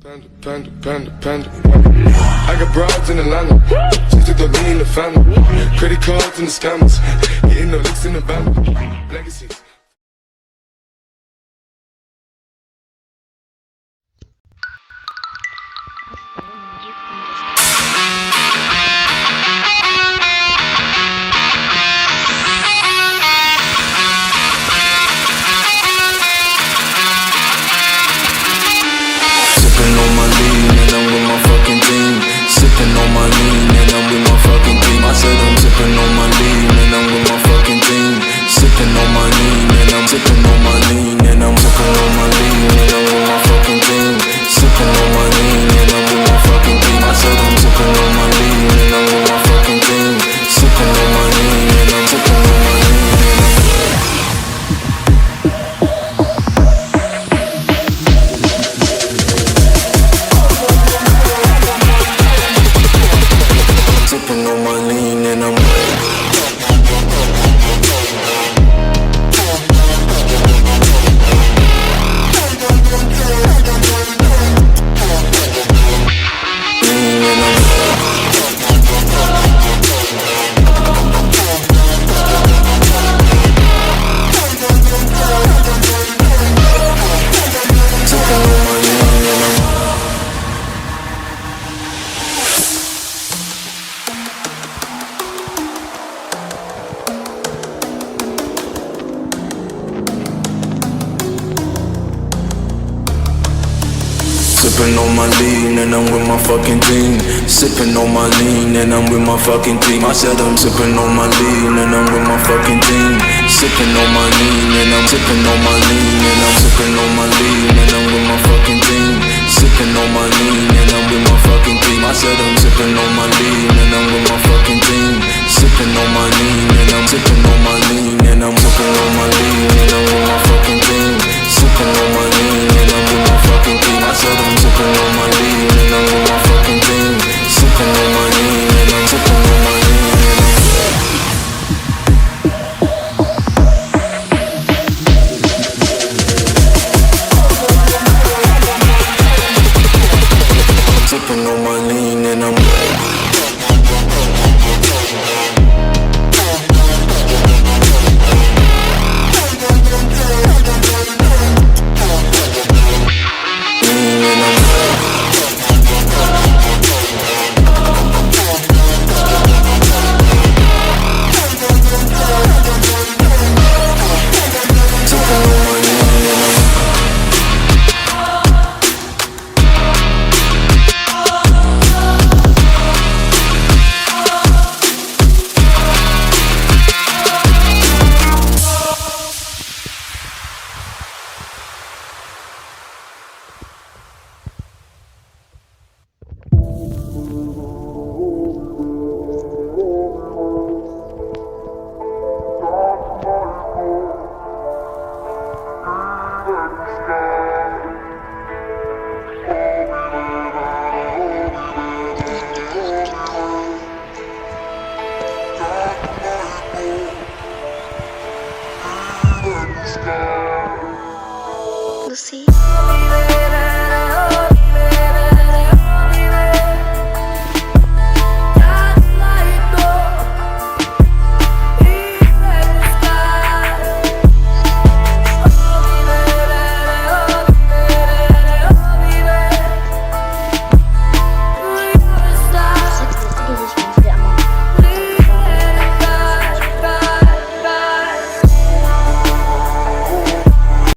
Panda. I got broads in Atlanta, just to throw me in the family. Credit cards and the scammers, getting no licks in the van. Legacies. Sipping on my lean and I'm with my fucking team. Sipping on my lean and I'm with my fucking team. I said I'm sipping on my lean and I'm with my fucking team. Sipping on my lean and I'm sipping on my lean and I'm sipping on my lean and I'm with my fucking team. Sipping on my lean and I'm with my fucking team. I said I'm sipping on my lean and I'm with my fucking team. Sipping on my lean and I'm sipping on my lean and I'm sipping on my lean and I'm sipping on my lean and I'm with my fucking team. Sipping on my lean and I'm with my fucking team. I said I'm sipping on my lean and I'm with my fucking team. Sipping on my lean and I'm sipping on my lean and I'm sipping on my lean and I'm with my fucking team. Sipping on my lean and I'm with my fucking team. I said I'm sipping on my lean and I'm with my fucking team. Sipping on my lean and I'm sipping on my lean and I'm sipping on my lean and I'm with my fucking team. Sipping on my lean.